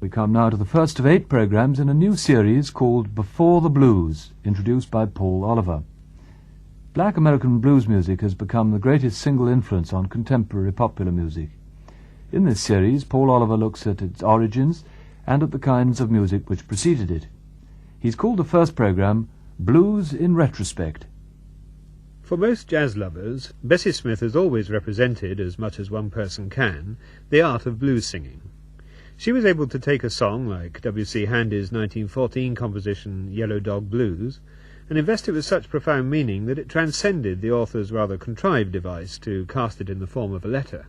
We come now to the first of 8 programmes in a new series called Before the Blues, introduced by Paul Oliver. Black American blues music has become the greatest single influence on contemporary popular music. In this series, Paul Oliver looks at its origins and at the kinds of music which preceded it. He's called the first programme Blues in Retrospect. For most jazz lovers, Bessie Smith has always represented, as much as one person can, the art of blues singing. She was able to take a song like W.C. Handy's 1914 composition Yellow Dog Blues and invest it with such profound meaning that it transcended the author's rather contrived device to cast it in the form of a letter.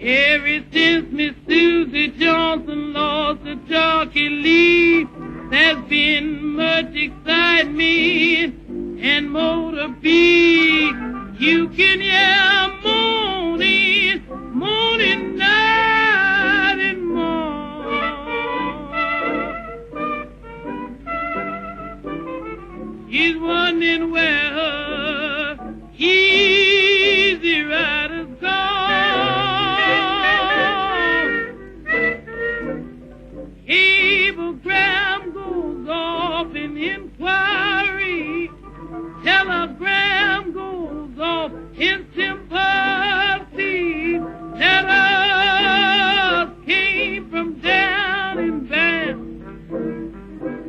Ever since Miss Susie Johnson lost to Chucky Lee, there's been much excitement and more to be. You can hear moaning, moaning night and morn. He's wondering where her easy rider's gone. Cablegram goes off in inquiry. Telegram goes off in sympathy. Letters came from down in back.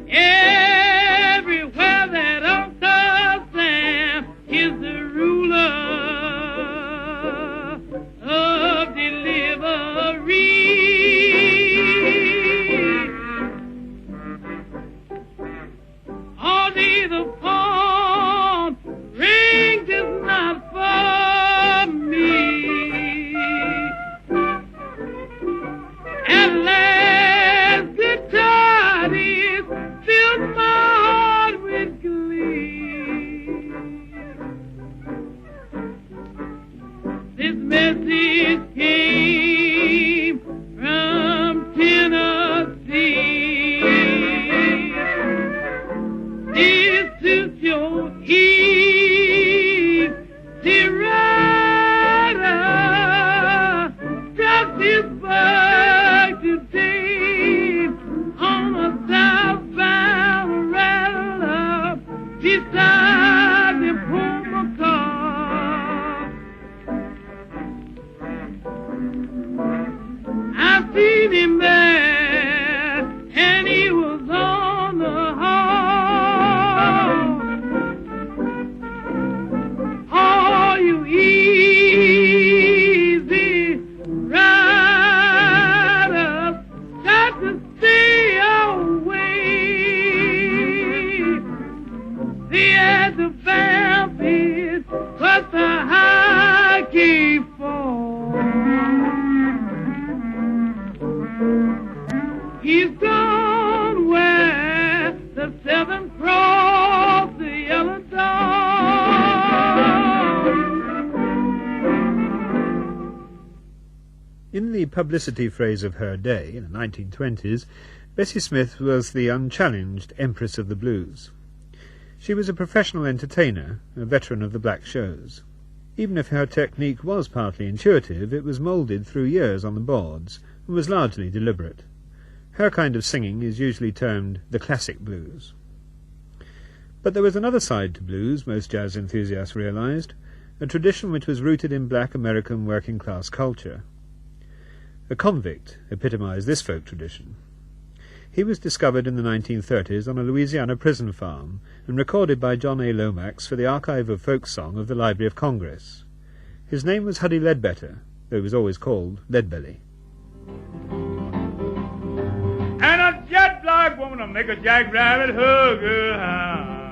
Everywhere that Uncle Sam is the ruler of delivery. All day the phone rings is not for me. At last the tidings filled my heart with glee. This message came from Tennessee. This is your easy rider, just his bike today on a southbound rattler beside the Puma car. I seen him there, and he was on the horse. All you easy riders got to stay away. They had the vampires, but the high keep He's gone where the Seven Cross the Yellow Dog. In the publicity phrase of her day, in the 1920s, Bessie Smith was the unchallenged Empress of the Blues. She was a professional entertainer, a veteran of the black shows. Even if her technique was partly intuitive, it was moulded through years on the boards and was largely deliberate. Her kind of singing is usually termed the classic blues. But there was another side to blues, most jazz enthusiasts realized, a tradition which was rooted in black American working-class culture. A convict epitomized this folk tradition. He was discovered in the 1930s on a Louisiana prison farm and recorded by John A. Lomax for the Archive of Folk Song of the Library of Congress. His name was Huddie Ledbetter, though he was always called Leadbelly. And a jet black woman will make a jackrabbit hug her house.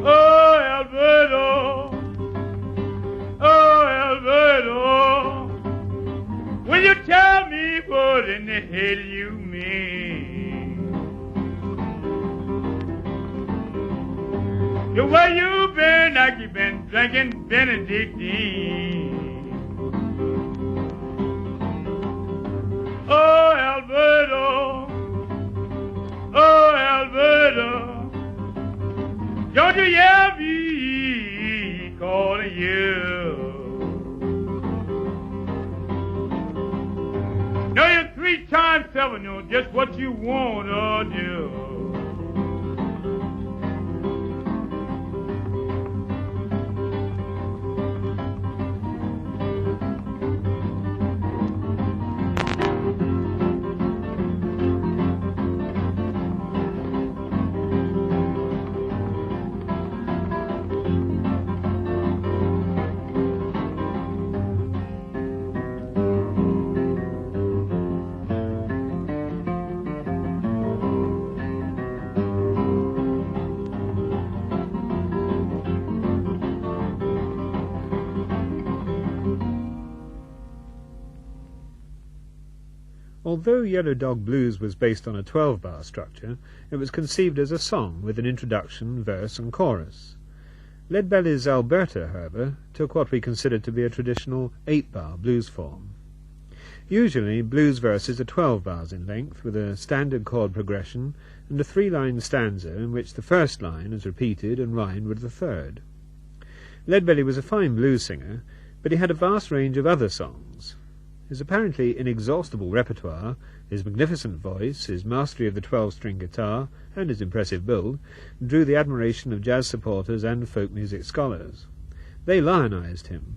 Oh, Alberto, oh, Alberto, will you tell me what in the hell you mean? The Where you been like you been drinking Benedictine? Oh, Alberto, oh, Alberto, don't you hear me calling you? Know you 3 times 7, know just what you wanna do. Although Yellow Dog Blues was based on a 12-bar structure, it was conceived as a song with an introduction, verse and chorus. Leadbelly's Alberta, however, took what we considered to be a traditional 8-bar blues form. Usually, blues verses are 12 bars in length, with a standard chord progression and a 3-line stanza in which the first line is repeated and rhymed with the third. Leadbelly was a fine blues singer, but he had a vast range of other songs. His apparently inexhaustible repertoire, his magnificent voice, his mastery of the 12-string guitar, and his impressive build, drew the admiration of jazz supporters and folk music scholars. They lionized him.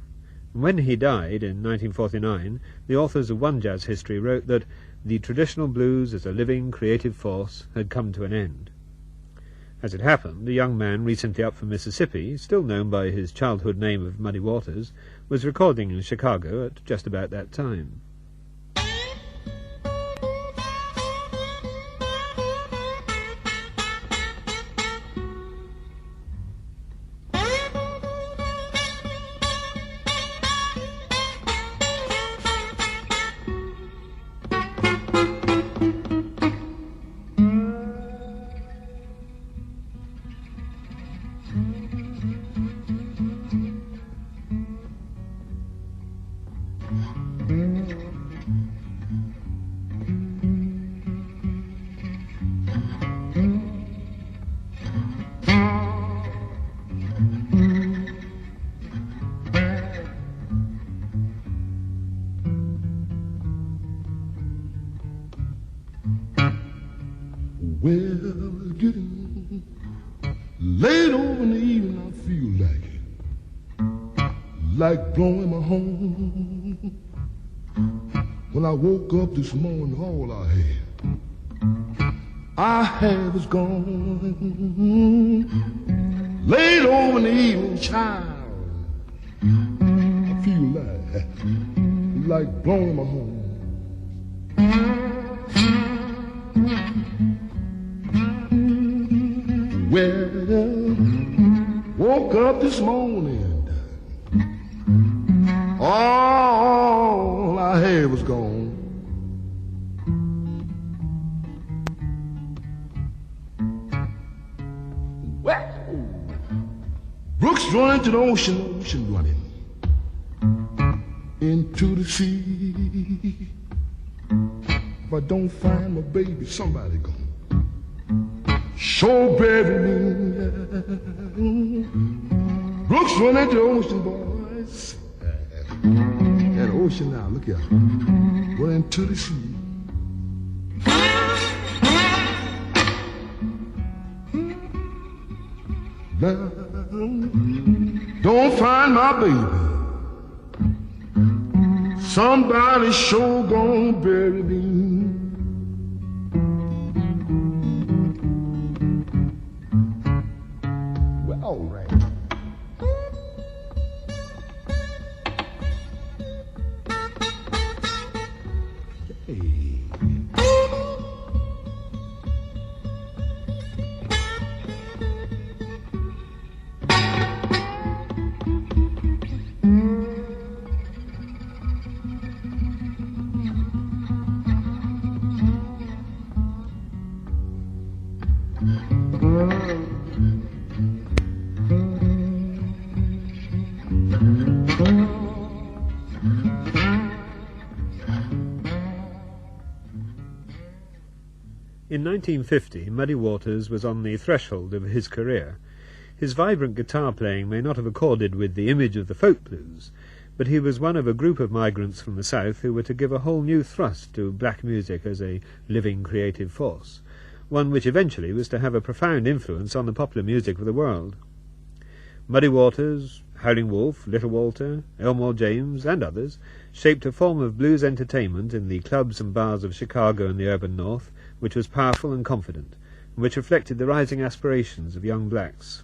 And when he died in 1949, the authors of One Jazz History wrote that the traditional blues as a living, creative force had come to an end. As it happened, a young man recently up from Mississippi, still known by his childhood name of Muddy Waters, was recording in Chicago at just about that time. Well, it's getting late over in the evening, I feel like blowing my horn. When I woke up this morning, all I had was gone. Late over in the evening, child, I feel like blowing my horn. Well, woke up this morning, all I had was gone. Well, Brooks running to the ocean, ocean running into the sea. If I don't find my baby, somebody gone so bury me. Brooks running to the ocean, boys. And the ocean now, look out, running to the sea. Now, don't find my baby. Somebody sure gonna bury me. All right. Hey. In 1950, Muddy Waters was on the threshold of his career. His vibrant guitar playing may not have accorded with the image of the folk blues, but he was one of a group of migrants from the South who were to give a whole new thrust to black music as a living creative force, one which eventually was to have a profound influence on the popular music of the world. Muddy Waters, Howling Wolf, Little Walter, Elmore James, and others shaped a form of blues entertainment in the clubs and bars of Chicago and the urban North, which was powerful and confident, and which reflected the rising aspirations of young blacks.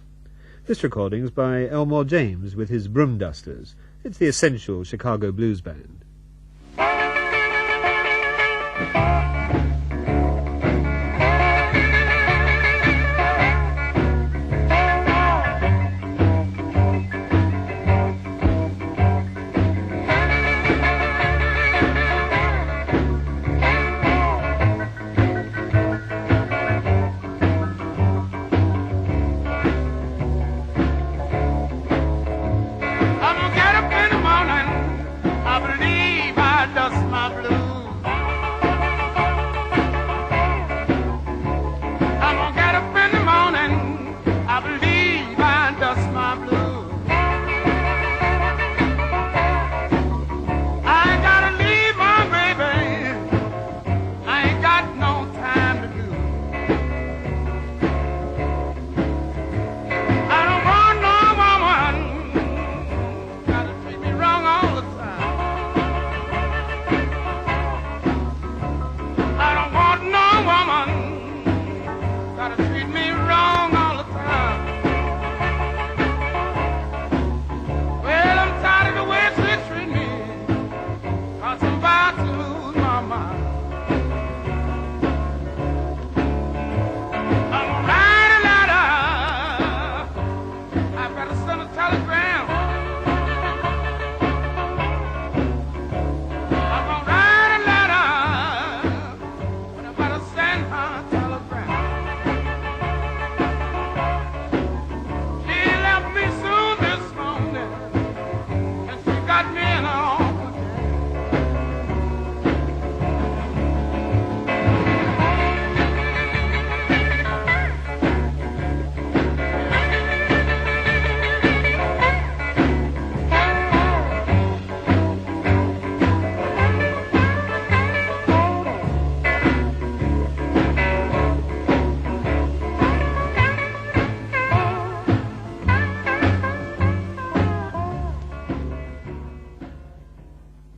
This recording is by Elmore James with his Broom Dusters. It's the essential Chicago blues band.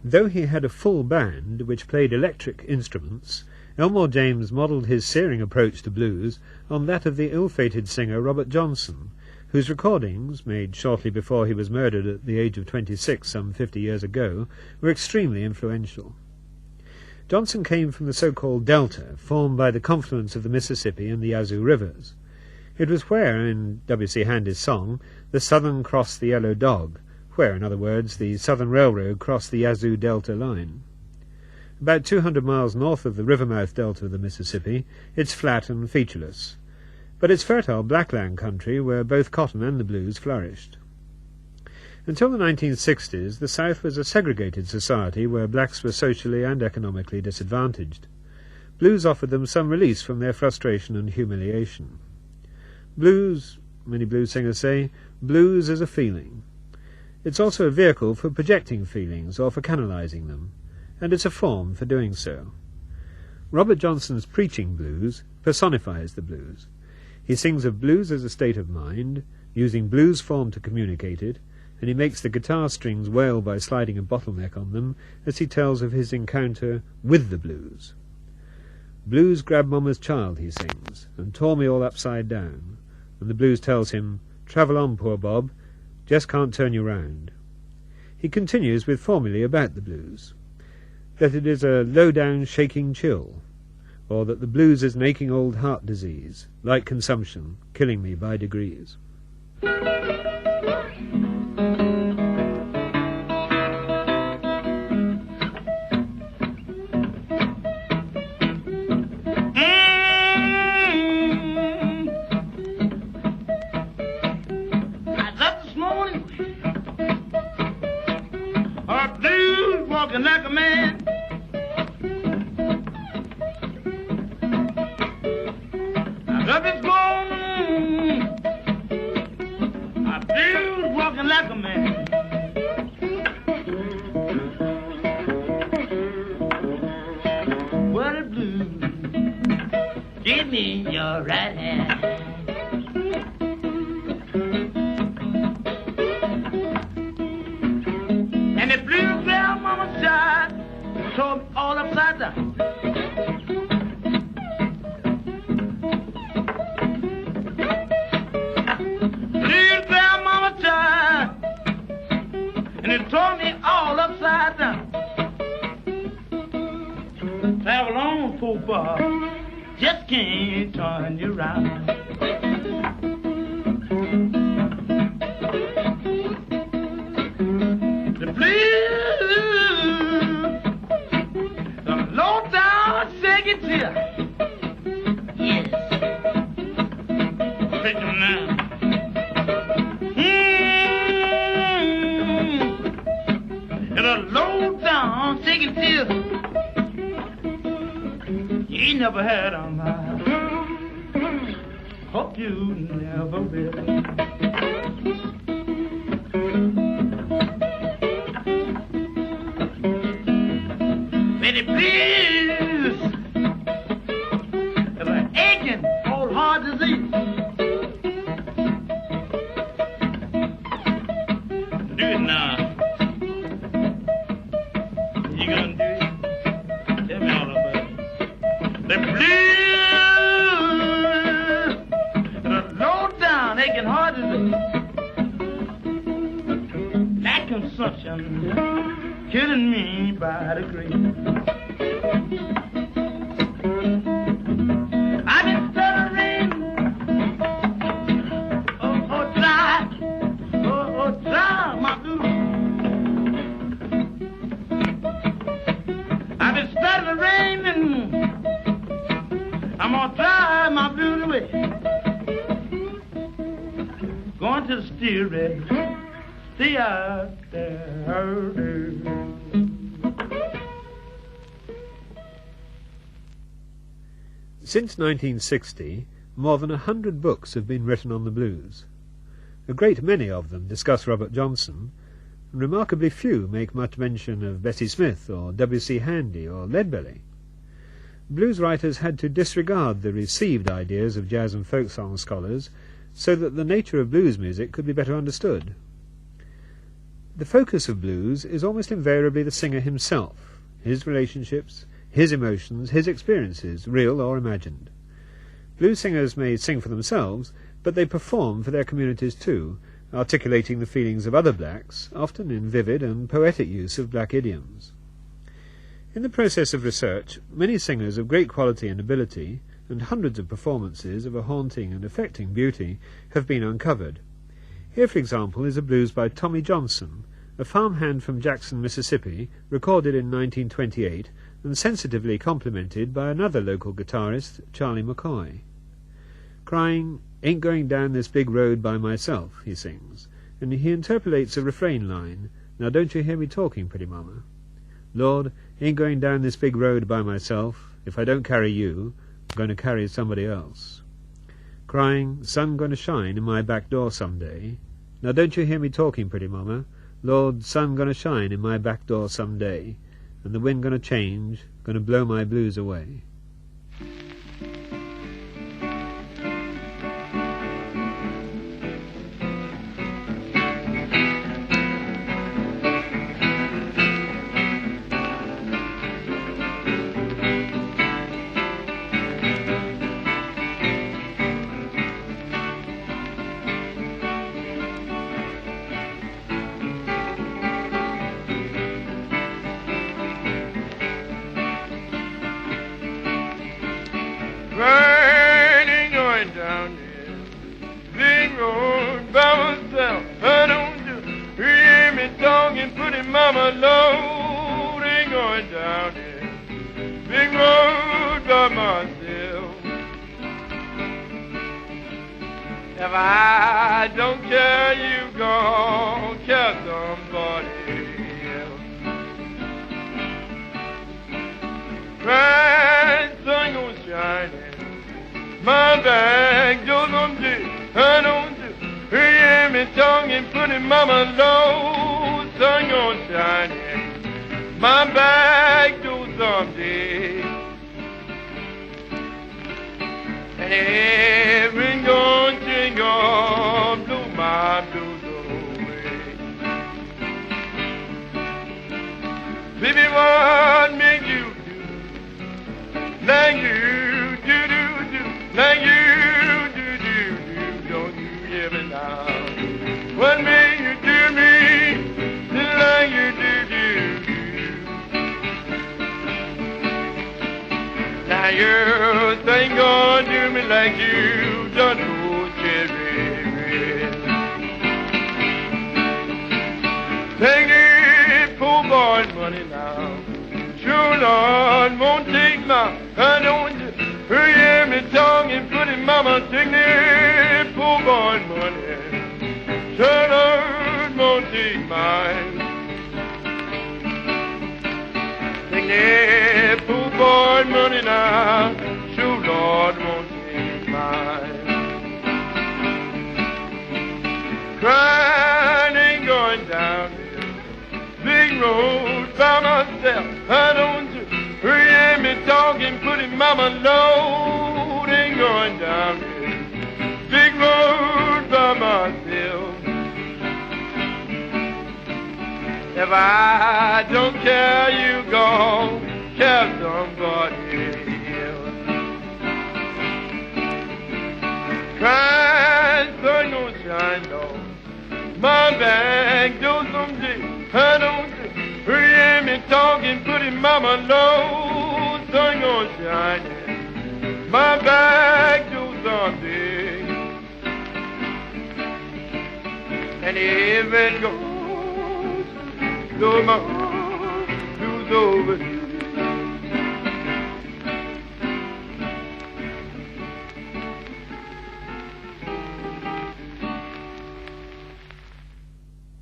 Though he had a full band which played electric instruments, Elmore James modelled his searing approach to blues on that of the ill-fated singer Robert Johnson, whose recordings, made shortly before he was murdered at the age of 26 some 50 years ago, were extremely influential. Johnson came from the so-called Delta, formed by the confluence of the Mississippi and the Yazoo rivers. It was where, in W.C. Handy's song, the Southern crossed the Yellow Dog, where, in other words, the Southern Railroad crossed the Yazoo Delta line. About 200 miles north of the river-mouth delta of the Mississippi, it's flat and featureless, but it's fertile blackland country where both cotton and the blues flourished. Until the 1960s, the South was a segregated society where blacks were socially and economically disadvantaged. Blues offered them some release from their frustration and humiliation. Blues, many blues singers say, blues is a feeling. It's also a vehicle for projecting feelings or for canalizing them, and it's a form for doing so. Robert Johnson's preaching blues personifies the blues. He sings of blues as a state of mind, using blues form to communicate it, and he makes the guitar strings wail by sliding a bottleneck on them as he tells of his encounter with the blues. Blues grabbed Mama's child, he sings, and tore me all upside down, and the blues tells him, travel on, poor Bob, just can't turn you round. He continues with formulae about the blues, that it is a low-down shaking chill, or that the blues is an aching old heart disease, like consumption, killing me by degrees. Like a man. blues walking like a man. What a blues. Give me your right hand. And the blues grandmama side told me all upside down. Blues grandmama side, and it tore me all upside down. Travel on, poor boy, just can't turn you round. The blues, the low down second tier. Yes. Take them now. And a low down second tier. You ain't never had on my. Hope you never will. Betty, please. Of an aching old heart disease. Do it now. You gonna do it? Tell me all about it. The blues, the low down aching heart disease. That consumption killing me by the grave. I've been stuttering, dry my blues. I've been stuttering, I'm gonna drive my blues away. Going to the steering, stay out there. Since 1960, more than 100 books have been written on the blues. A great many of them discuss Robert Johnson, and remarkably few make much mention of Bessie Smith or W.C. Handy or Leadbelly. Blues writers had to disregard the received ideas of jazz and folk song scholars so that the nature of blues music could be better understood. The focus of blues is almost invariably the singer himself, his relationships, his emotions, his experiences, real or imagined. Blues singers may sing for themselves, but they perform for their communities too, articulating the feelings of other blacks, often in vivid and poetic use of black idioms. In the process of research, many singers of great quality and ability, and hundreds of performances of a haunting and affecting beauty, have been uncovered. Here, for example, is a blues by Tommy Johnson, a farmhand from Jackson, Mississippi, recorded in 1928, and sensitively complimented by another local guitarist, Charlie McCoy. Crying, "Ain't going down this big road by myself," he sings, and he interpolates a refrain line, "Now don't you hear me talking, pretty mama? Lord, ain't going down this big road by myself. If I don't carry you, I'm going to carry somebody else." Crying, "Sun going to shine in my back door some day. Now don't you hear me talking, pretty mama? Lord, sun going to shine in my back door some day. And the wind gonna change, gonna blow my blues away." Riding going down this big road by myself. I don't do hear me talking, putting mama low. Ain't going down this big road by myself. If I don't care, you gon' care somebody else. Bright sun goes shining, my back door don't do, I don't do. Hear me me tongue and put in mama low. Sun gonna shine in my back door someday. And every gonna jingle, blow my blues away. Baby, what make you do like you do, like you do, don't you hear me now? What make you do me like you do? Now you think gonna do me like you done old Cherry Red. Take it, poor boy, money now. Sure, Lord, won't take my hand on you. Hear me tongue and put in mama, take it, poor boy, money. Sure, Lord, won't take mine. Take it, poor boy, money now. Sure, Lord, won't take mine. Crying ain't going down big road by myself. I don't hear me talking, putting mama load. Ain't going down this big road by myself. If I don't care, you go care somebody else. Crying sun don't shine on my back door someday. I don't hear me talking, putting mama low. Sun gonna shine in my back door someday. And if it goes, though my blues over.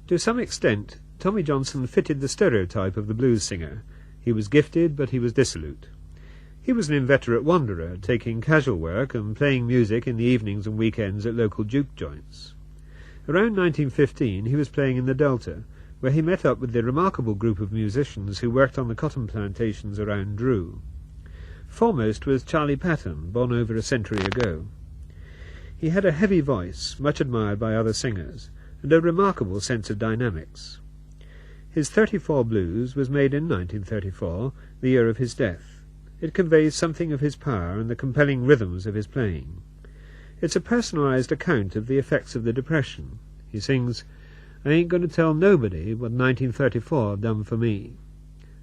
To some extent, Tommy Johnson fitted the stereotype of the blues singer. He was gifted, but he was dissolute. He was an inveterate wanderer, taking casual work and playing music in the evenings and weekends at local juke joints. Around 1915 he was playing in the Delta, where he met up with the remarkable group of musicians who worked on the cotton plantations around Drew. Foremost was Charlie Patton, born over a century ago. He had a heavy voice, much admired by other singers, and a remarkable sense of dynamics. His 34 Blues was made in 1934, the year of his death. It conveys something of his power and the compelling rhythms of his playing. It's a personalized account of the effects of the Depression. He sings, "I ain't going to tell nobody what 1934 done for me.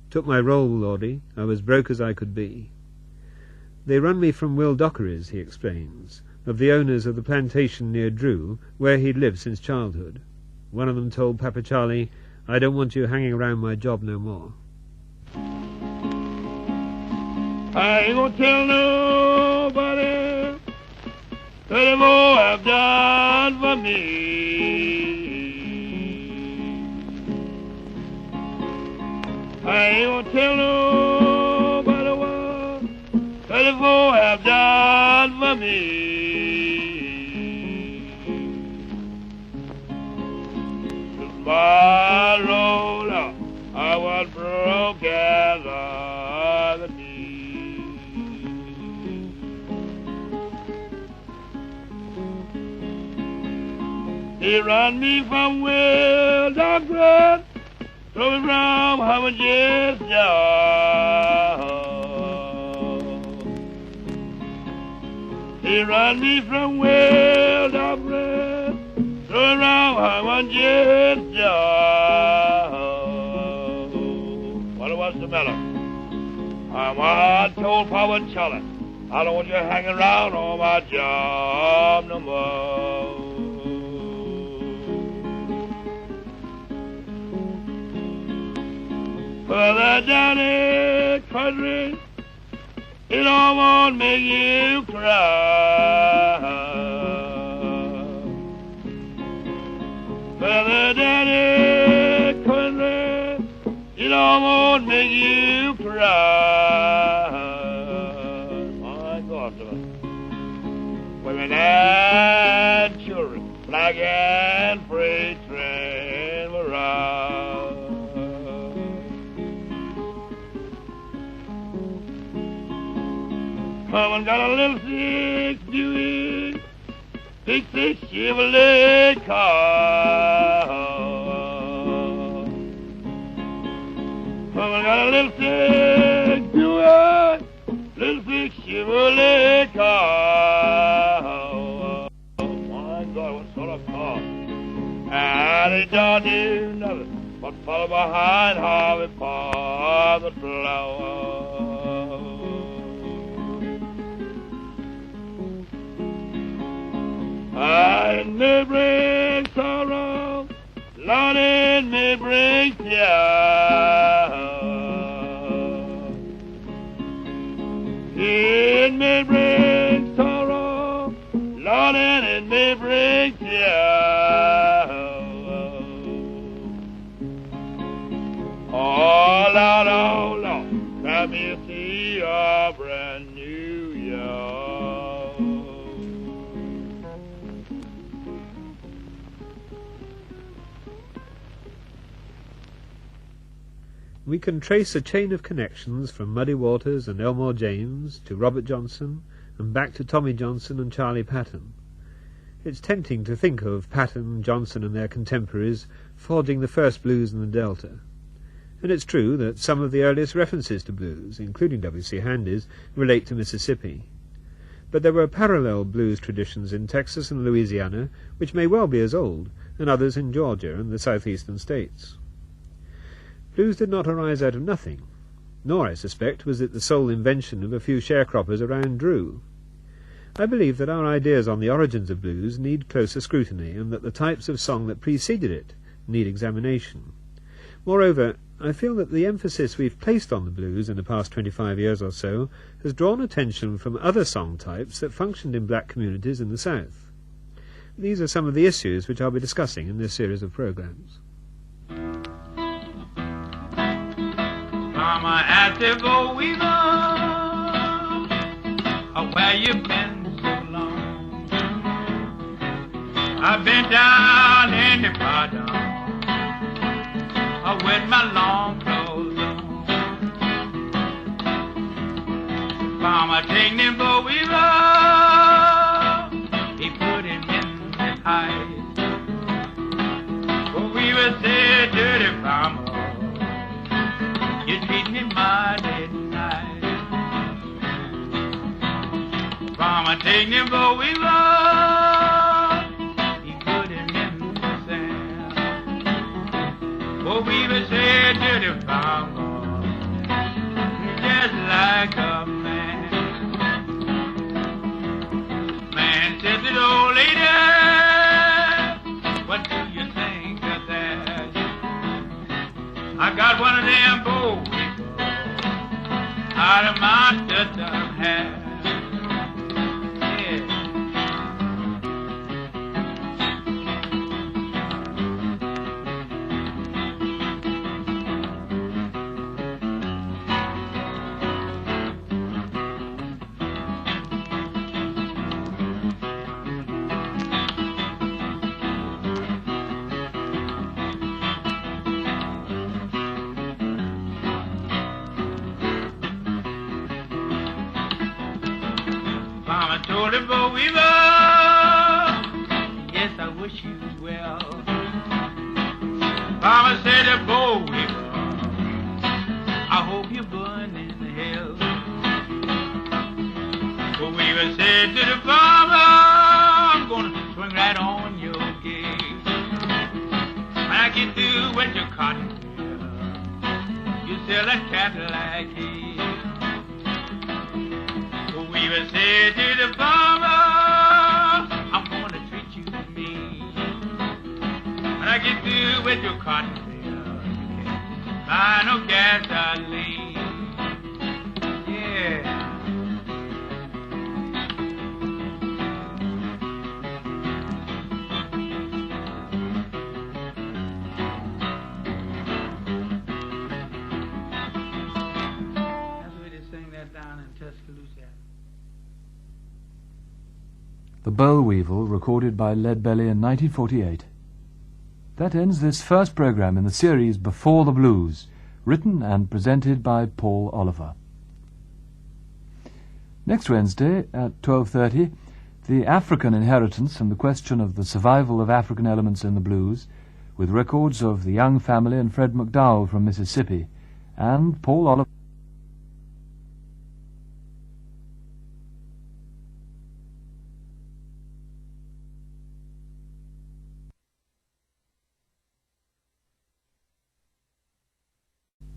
Took my roll, Lordy, I was broke as I could be. They run me from Will Dockery's," he explains, of the owners of the plantation near Drew, where he'd lived since childhood. One of them told Papa Charlie, "I don't want you hanging around my job no more." I ain't gonna tell nobody that more have done for me. I ain't gonna tell nobody what that more have done for me. My Lord, I was broke as the knee. He run me from Will Dockery, throw me from Harvard's job. He run me from Will Dockery, throw me from Harvard's job. What was the matter? I told Papa Charlie, I don't want you hanging around on my job no more. Further down the country, it all won't make you cry. Further down the country, it all won't make you cry. My God, women and children, black and and freight train will ride. Someone got a little six Buick, six Chevrolet car. Someone got a little six Buick, little six Chevrolet car. Oh my God, what sort of car? And it don't do nothing but follow behind Harvey for the flower. It may bring sorrow, Lord, it may bring tears. It may bring sorrow, Lord, and it may bring tears. Oh, Lord, let me see a brand new year. We can trace a chain of connections from Muddy Waters and Elmore James to Robert Johnson and back to Tommy Johnson and Charlie Patton. It's tempting to think of Patton, Johnson and their contemporaries forging the first blues in the Delta. And it's true that some of the earliest references to blues, including W.C. Handy's, relate to Mississippi. But there were parallel blues traditions in Texas and Louisiana which may well be as old, and others in Georgia and the southeastern states. Blues did not arise out of nothing, nor, I suspect, was it the sole invention of a few sharecroppers around Drew. I believe that our ideas on the origins of blues need closer scrutiny, and that the types of song that preceded it need examination. Moreover, I feel that the emphasis we've placed on the blues in the past 25 years or so has drawn attention from other song types that functioned in black communities in the South. These are some of the issues which I'll be discussing in this series of programs. Mama asked if weaver, where you been so long? I've been down in the bottom, with my long clothes on. Mama take them for weaver, he put him in his eyes. For weaver said, dirty mama, you treat me mighty nice. Mama take him for weaver, he put him in the sand. For weaver said to the farmer, just like a man. Man said to the old lady, what do you think of that? I got one of them bow weavers out of my studded hat. Yeah. Mama told him, boy weaver, yes, I wish you well. Mama said, boy weaver, I hope you burn in hell. Boy weaver said to the farmer, I'm gonna swing right on your gate. When I get through with your cotton, you sell that cattle like hay. Weaver said to the farmer, I'm gonna treat you mean. When I get through with your cotton field, you can't buy no gasoline. Yeah. That's where they sing that down in Tuscaloosa. The Boll Weevil, recorded by Leadbelly in 1948. That ends this first program in the series Before the Blues, written and presented by Paul Oliver. Next Wednesday at 12:30, the African inheritance and the question of the survival of African elements in the blues, with records of the Young family and Fred McDowell from Mississippi, and Paul Oliver.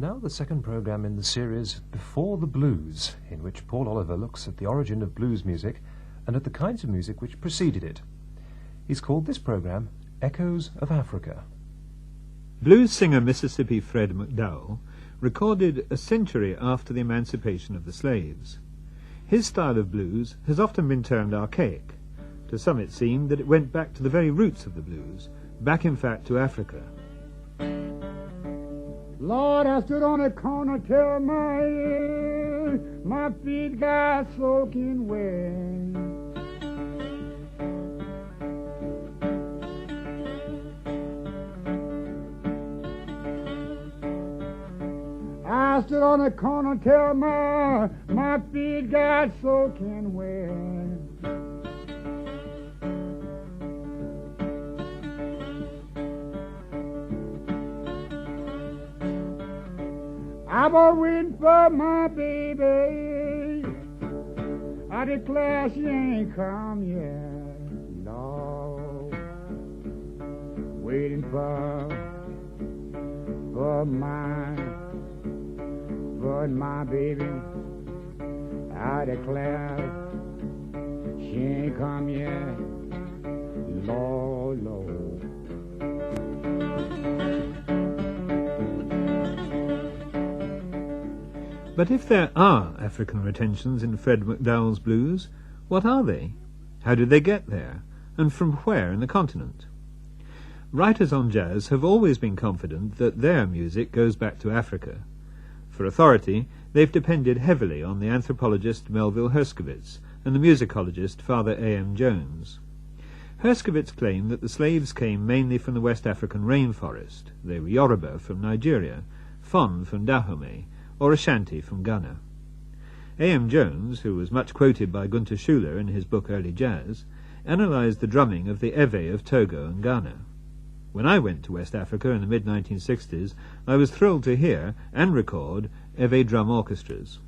Now the second program in the series Before the Blues, in which Paul Oliver looks at the origin of blues music and at the kinds of music which preceded it. He's called this program Echoes of Africa. Blues singer Mississippi Fred McDowell recorded a century after the emancipation of the slaves. His style of blues has often been termed archaic. To some it seemed that it went back to the very roots of the blues, back in fact to Africa. Lord, I stood on a corner till my feet got soaking wet. I stood on a corner till my feet got soaking wet. I've been waiting for my baby. I declare she ain't come yet. Lord, waiting for my baby. I declare she ain't come yet. Lord, Lord. But if there are African retentions in Fred McDowell's blues, what are they? How did they get there? And from where in the continent? Writers on jazz have always been confident that their music goes back to Africa. For authority, they've depended heavily on the anthropologist Melville Herskovits and the musicologist Father A.M. Jones. Herskovits claimed that the slaves came mainly from the West African rainforest. They were Yoruba from Nigeria, Fon from Dahomey, or Ashanti from Ghana. A.M. Jones, who was much quoted by Gunter Schuller in his book Early Jazz, analysed the drumming of the Ewe of Togo and Ghana. When I went to West Africa in the mid-1960s, I was thrilled to hear and record Ewe drum orchestras.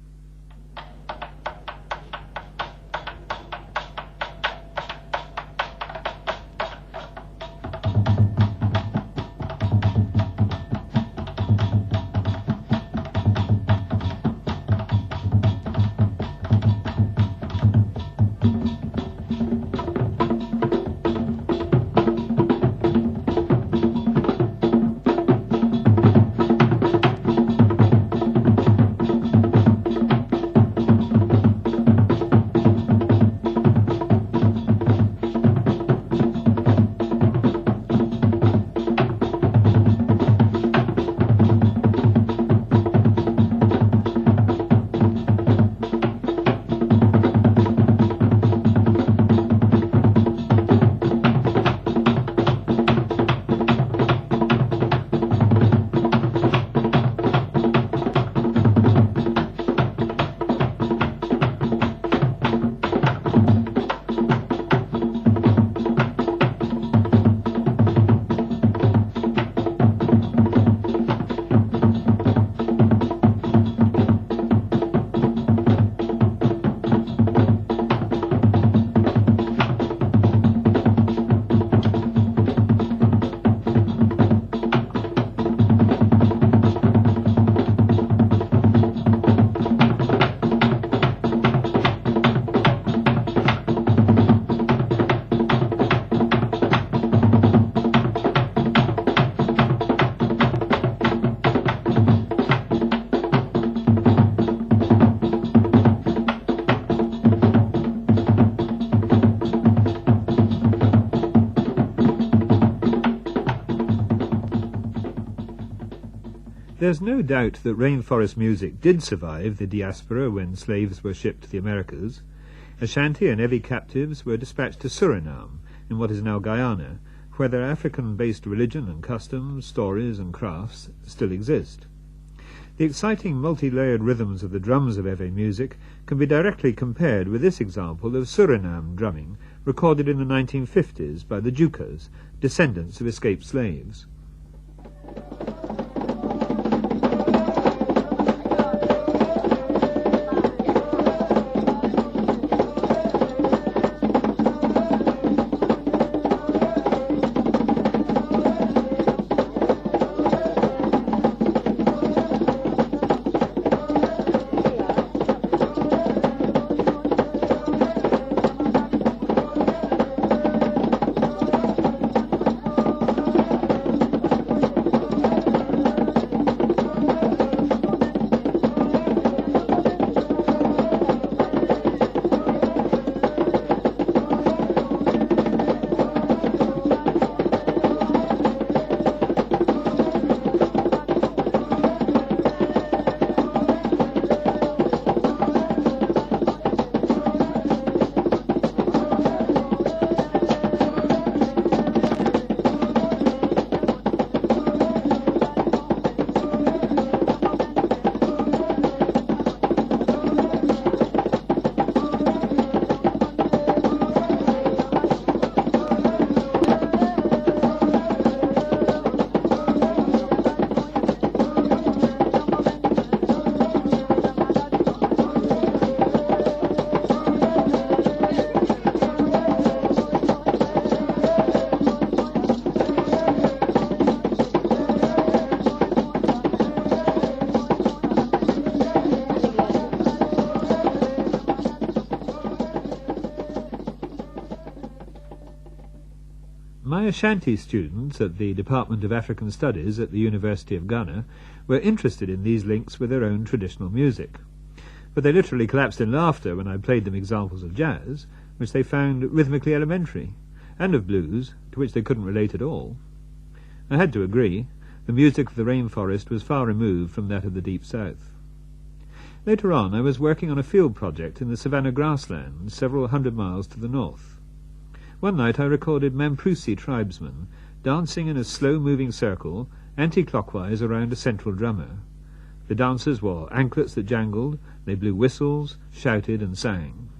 There's no doubt that rainforest music did survive the diaspora when slaves were shipped to the Americas. Ashanti and Ewe captives were dispatched to Suriname, in what is now Guyana, whether African-based religion and customs, stories and crafts still exist. The exciting multi-layered rhythms of the drums of Ewe music can be directly compared with this example of Suriname drumming recorded in the 1950s by the Jukas, descendants of escaped slaves. My Ashanti students at the Department of African Studies at the University of Ghana were interested in these links with their own traditional music, but they literally collapsed in laughter when I played them examples of jazz, which they found rhythmically elementary, and of blues, to which they couldn't relate at all. I had to agree. The music of the rainforest was far removed from that of the Deep South. Later on, I was working on a field project in the savannah grasslands several hundred miles to the north. One night I recorded Mamprusi tribesmen dancing in a slow-moving circle anti-clockwise around a central drummer. The dancers wore anklets that jangled, they blew whistles, shouted and sang.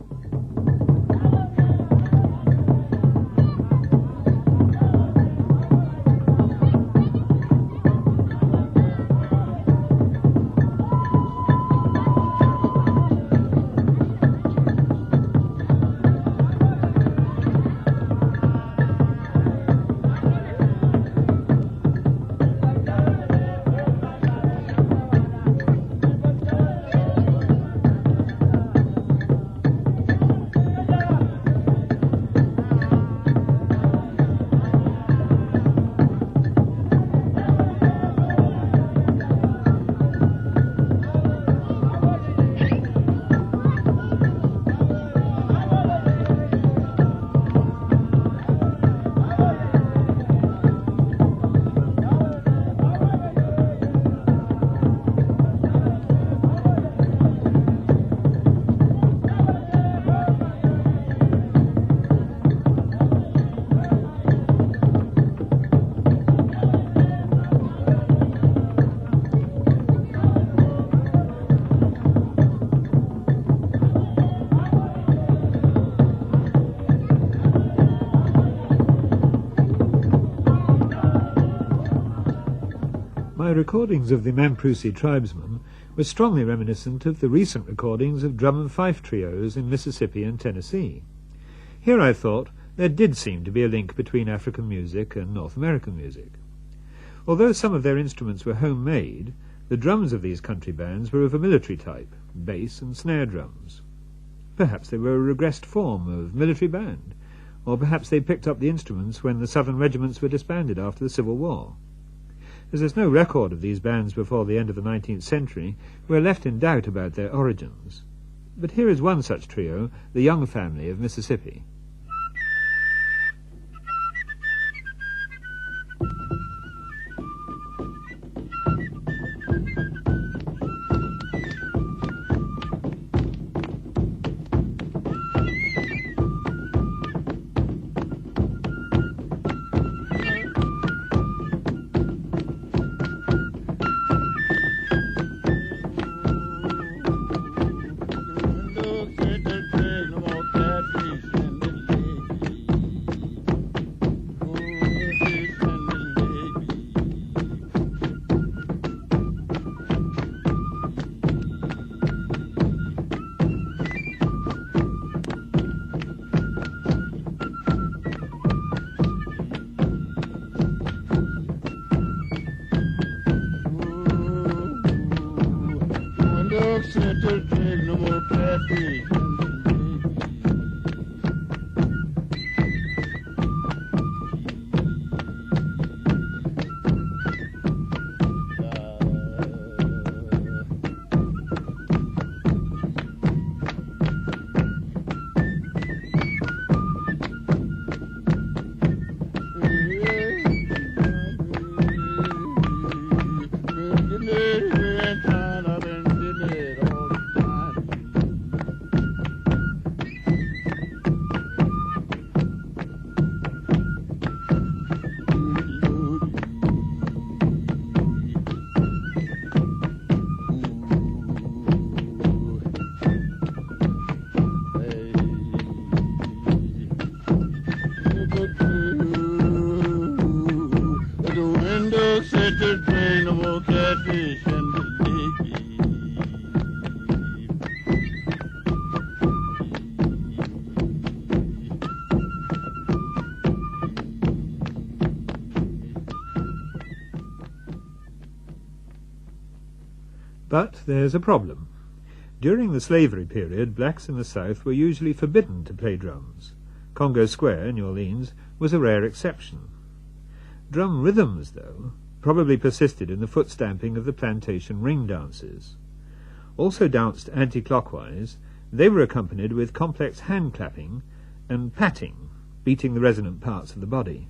My recordings of the Mamprusi tribesmen were strongly reminiscent of the recent recordings of drum and fife trios in Mississippi and Tennessee. Here I thought there did seem to be a link between African music and North American music. Although some of their instruments were homemade, the drums of these country bands were of a military type, bass and snare drums. Perhaps they were a regressed form of military band, or perhaps they picked up the instruments when the southern regiments were disbanded after the Civil War. As there's no record of these bands before the end of the 19th century, we are left in doubt about their origins. But here is one such trio, the Young Family of Mississippi. sit to drink no more catfish. But there's a problem. During the slavery period, blacks in the South were usually forbidden to play drums. Congo Square, New Orleans, was a rare exception. Drum rhythms, though, probably persisted in the foot-stamping of the plantation ring dances. Also danced anti-clockwise, they were accompanied with complex hand-clapping and patting, beating the resonant parts of the body.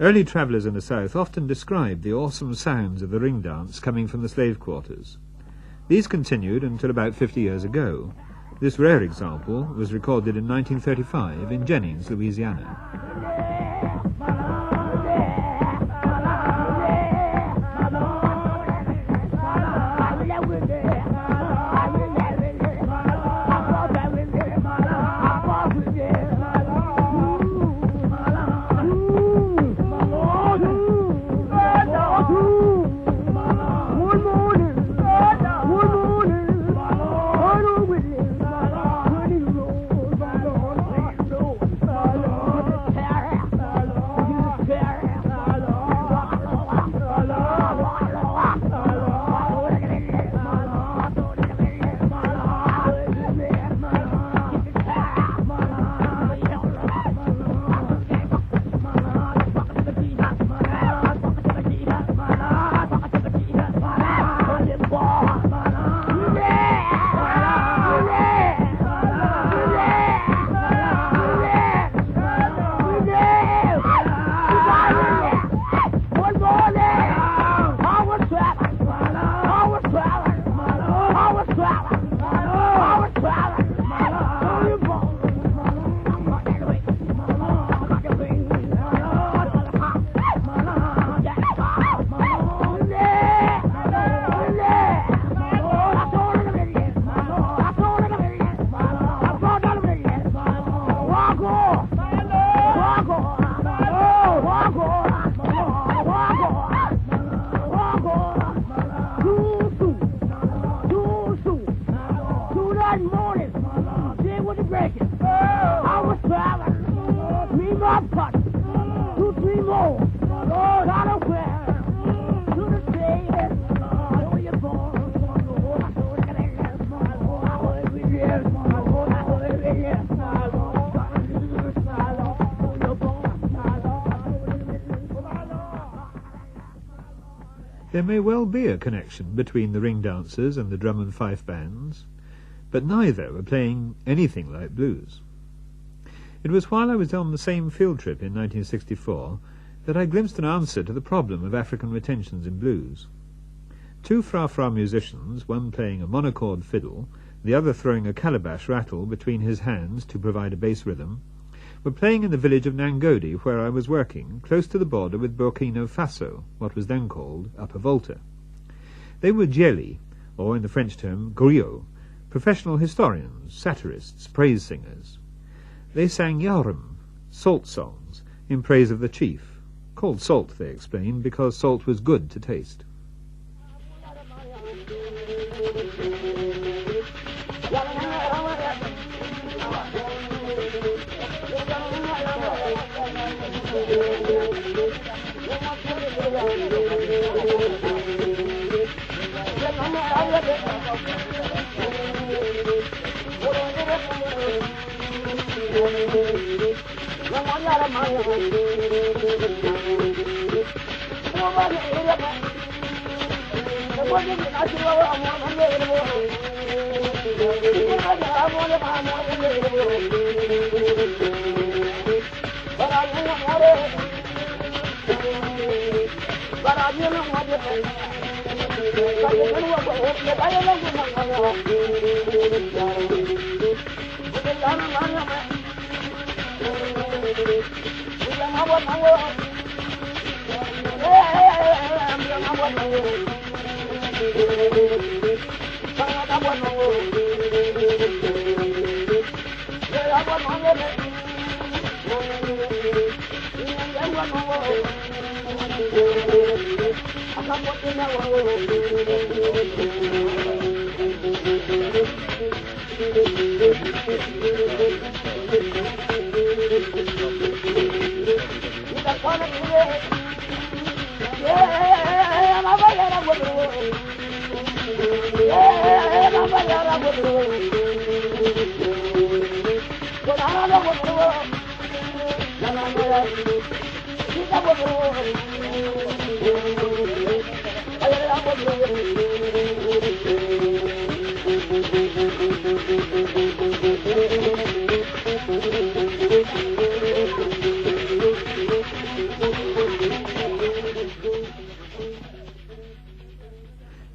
Early travellers in the South often described the awesome sounds of the ring dance coming from the slave quarters. These continued until about 50 years ago. This rare example was recorded in 1935 in Jennings, Louisiana. There may well be a connection between the ring dancers and the drum and fife bands, but neither were playing anything like blues. It was while I was on the same field trip in 1964 that I glimpsed an answer to the problem of African retentions in blues. Two fra-fra musicians, one playing a monochord fiddle, the other throwing a calabash rattle between his hands to provide a bass rhythm, were playing in the village of Nangodi, where I was working, close to the border with Burkina Faso, what was then called Upper Volta. They were djeli, or in the French term griots, professional historians, satirists, praise singers. They sang yarum, salt songs, in praise of the chief, called salt, they explained, because salt was good to taste.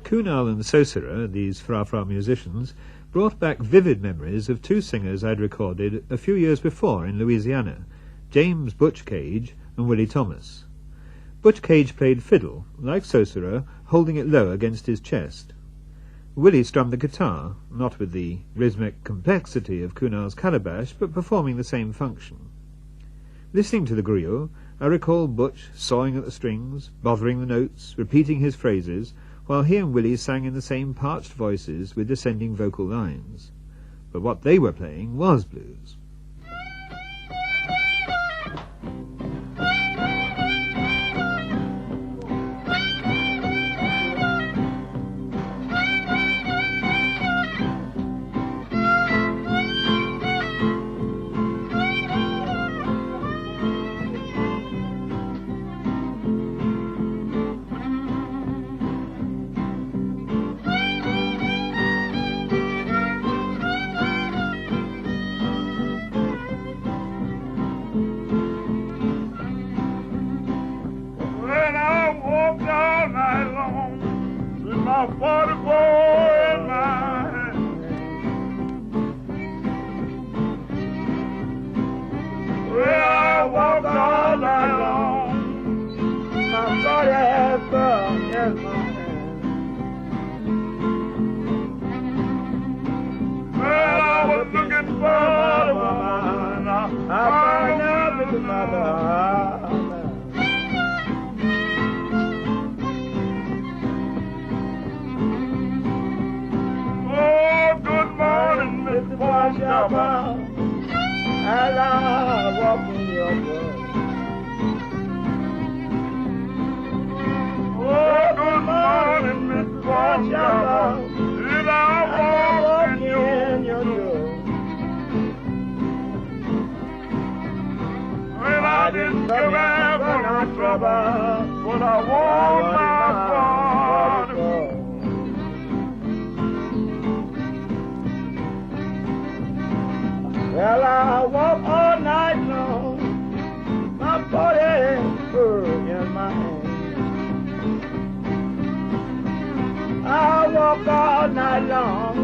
Kunal and Sosira, these Fra-Fra musicians, brought back vivid memories of two singers I'd recorded a few years before in Louisiana, James Butch Cage and Willie Thomas. Butch Cage played fiddle, like Sosira, holding it low against his chest. Willie strummed the guitar, not with the rhythmic complexity of Kunal's calabash, but performing the same function. Listening to the griot, I recall Butch sawing at the strings, bothering the notes, repeating his phrases, while he and Willie sang in the same parched voices with descending vocal lines. But what they were playing was blues. Well, I walk all night long, my body hurt in my hand. I walk all night long,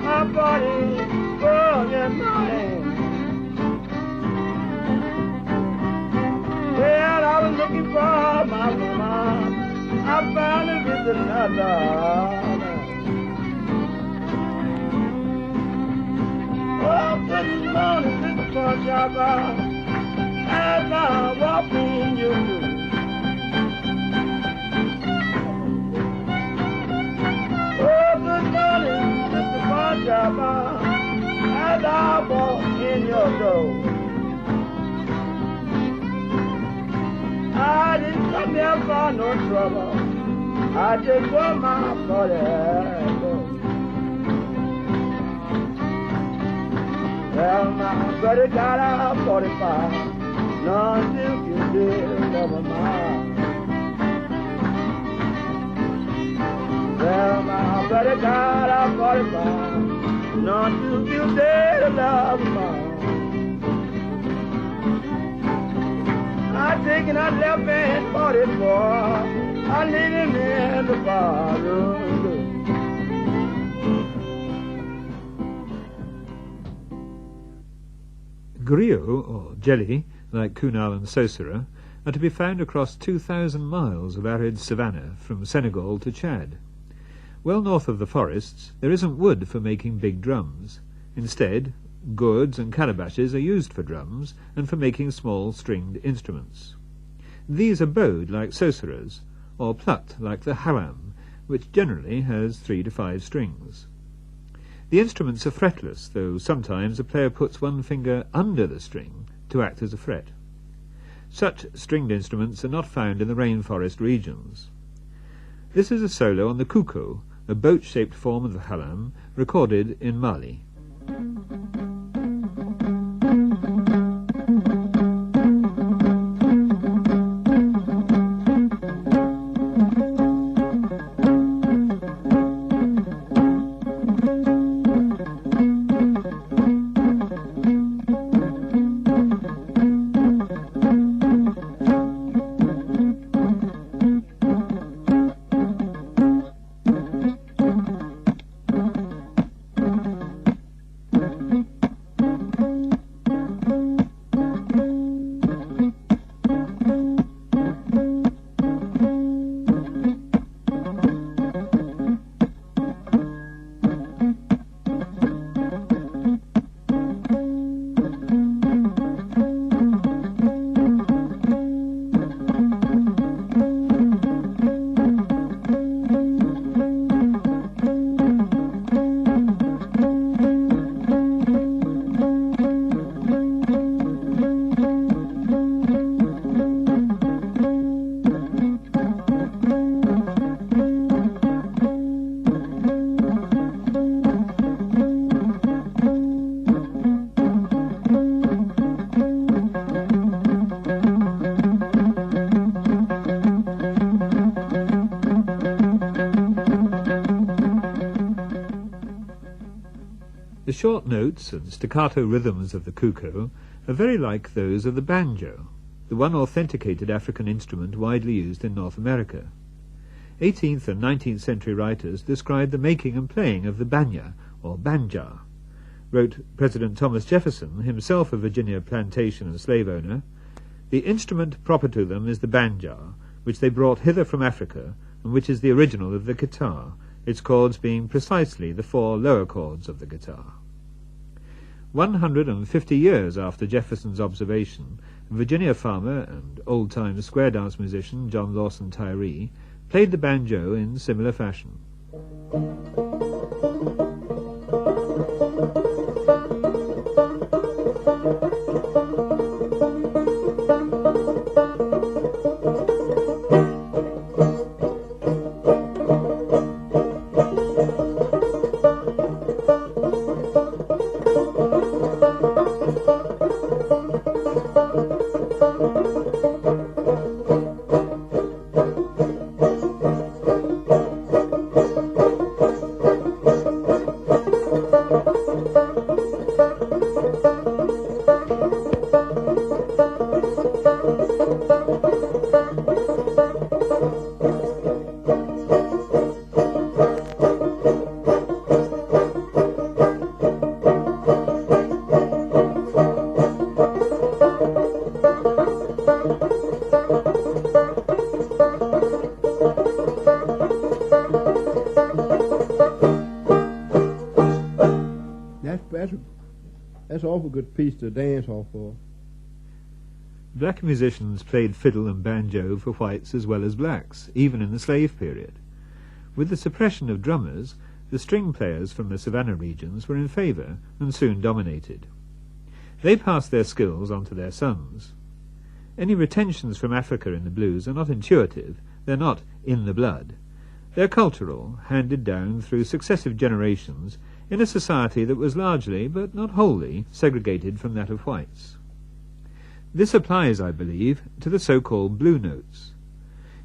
my body hurt in my hand. Well, I was looking for my woman, I found her with another. Oh, good morning, Mr. Porchapa, as I walk in your door. Oh, good morning, Mr. Porchapa, as I walk in your door. I didn't come here for no trouble, I just want my body. Well, my brother got a 45. Lord, if you did love of mine. Well, my buddy got out 45. Lord, if you did love of mine. I taken out left hand 44. I leave him in the barroom. Griot, or jelly, like kunal and sosera, are to be found across 2,000 miles of arid savanna from Senegal to Chad. Well north of the forests, there isn't wood for making big drums. Instead, gourds and calabashes are used for drums and for making small stringed instruments. These are bowed like soseras, or plucked like the haram, which generally has 3 to 5 strings. The instruments are fretless, though sometimes a player puts one finger under the string to act as a fret. Such stringed instruments are not found in the rainforest regions. This is a solo on the kuko, a boat-shaped form of the halam, recorded in Mali. The short notes and staccato rhythms of the kuko are very like those of the banjo, the one authenticated African instrument widely used in North America. 18th and 19th century writers described the making and playing of the banya, or banja. Wrote President Thomas Jefferson, himself a Virginia plantation and slave owner, "The instrument proper to them is the banja, which they brought hither from Africa, and which is the original of the guitar, its chords being precisely the 4 lower chords of the guitar." 150 years after Jefferson's observation, a Virginia farmer and old-time square dance musician John Lawson Tyree played the banjo in similar fashion. That's an awful good piece to dance off for. Black musicians played fiddle and banjo for whites as well as blacks, even in the slave period. With the suppression of drummers, the string players from the savannah regions were in favour and soon dominated. They passed their skills on to their sons. Any retentions from Africa in the blues are not intuitive, they're not in the blood. They're cultural, handed down through successive generations in a society that was largely, but not wholly, segregated from that of whites. This applies, I believe, to the so-called blue notes.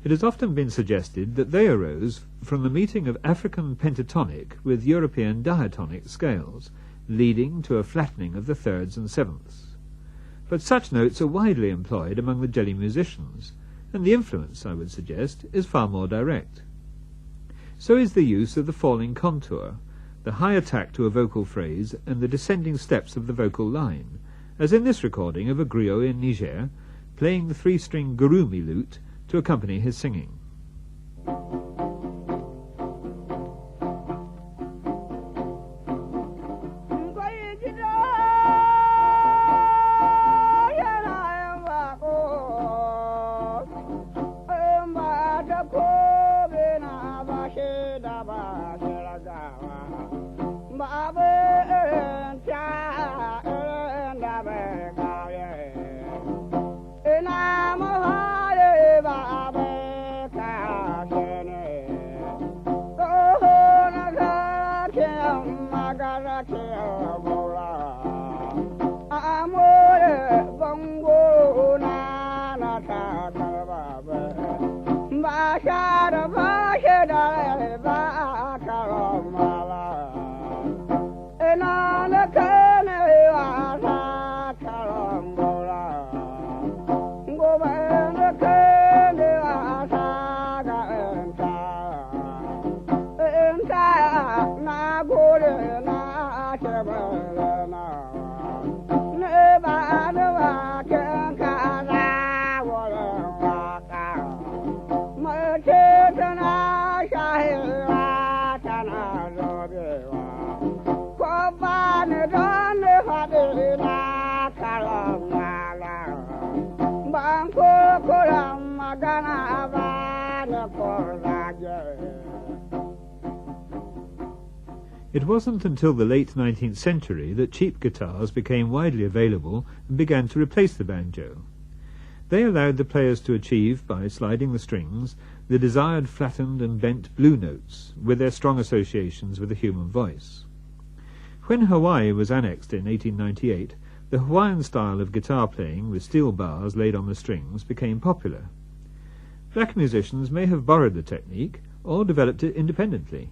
It has often been suggested that they arose from the meeting of African pentatonic with European diatonic scales, leading to a flattening of the thirds and sevenths. But such notes are widely employed among the jelly musicians, and the influence, I would suggest, is far more direct. So is the use of the falling contour, the high attack to a vocal phrase, and the descending steps of the vocal line, as in this recording of a griot in Niger, playing the three-string gurumi lute to accompany his singing. It wasn't until the late 19th century that cheap guitars became widely available and began to replace the banjo. They allowed the players to achieve, by sliding the strings, the desired flattened and bent blue notes, with their strong associations with the human voice. When Hawaii was annexed in 1898, the Hawaiian style of guitar playing with steel bars laid on the strings became popular. Black musicians may have borrowed the technique, or developed it independently.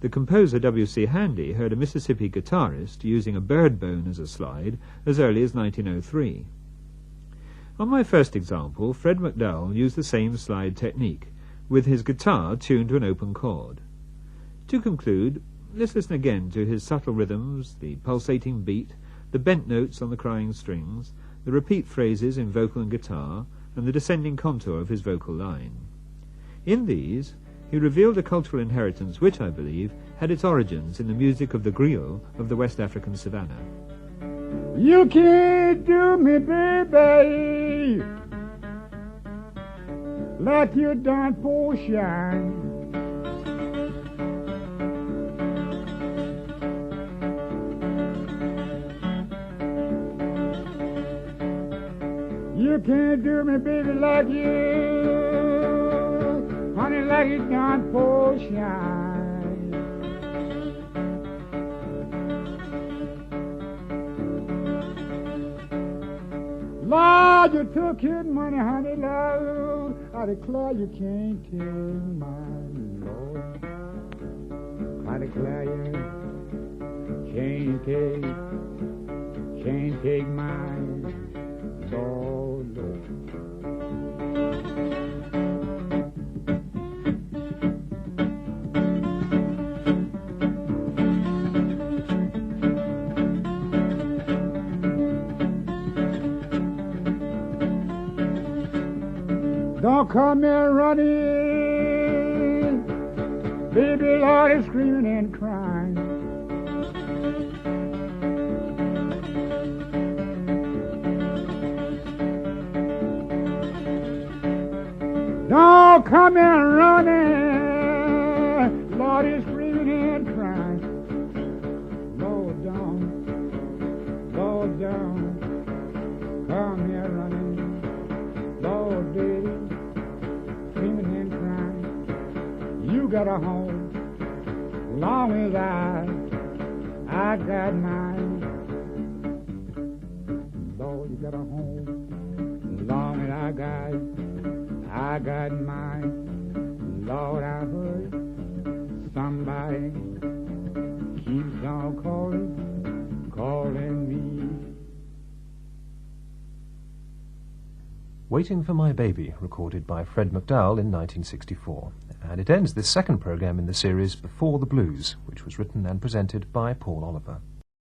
The composer W.C. Handy heard a Mississippi guitarist using a bird bone as a slide as early as 1903. On my first example, Fred McDowell used the same slide technique, with his guitar tuned to an open chord. To conclude, let's listen again to his subtle rhythms, the pulsating beat, the bent notes on the crying strings, the repeat phrases in vocal and guitar, and the descending contour of his vocal line. In these, he revealed a cultural inheritance which, I believe, had its origins in the music of the griot of the West African savannah. You can't do me, baby, like you done for shine. You can't do me, baby, like you, honey, like you done for shine. Lord, you took his money, honey, Lord. I declare you can't take mine, Lord. I declare you can't take mine, Lord, Lord. Don't come here running, baby, Lord is screaming and crying. Don't come here running, Lord is screaming and crying. Lord, don't come here running, Lord, baby. You got a home, long as I got mine. Lord, you got a home, I got mine. Lord, I heard somebody keeps on calling me. Waiting for My Baby, recorded by Fred McDowell in 1964. And it ends this second programme in the series Before the Blues, which was written and presented by Paul Oliver.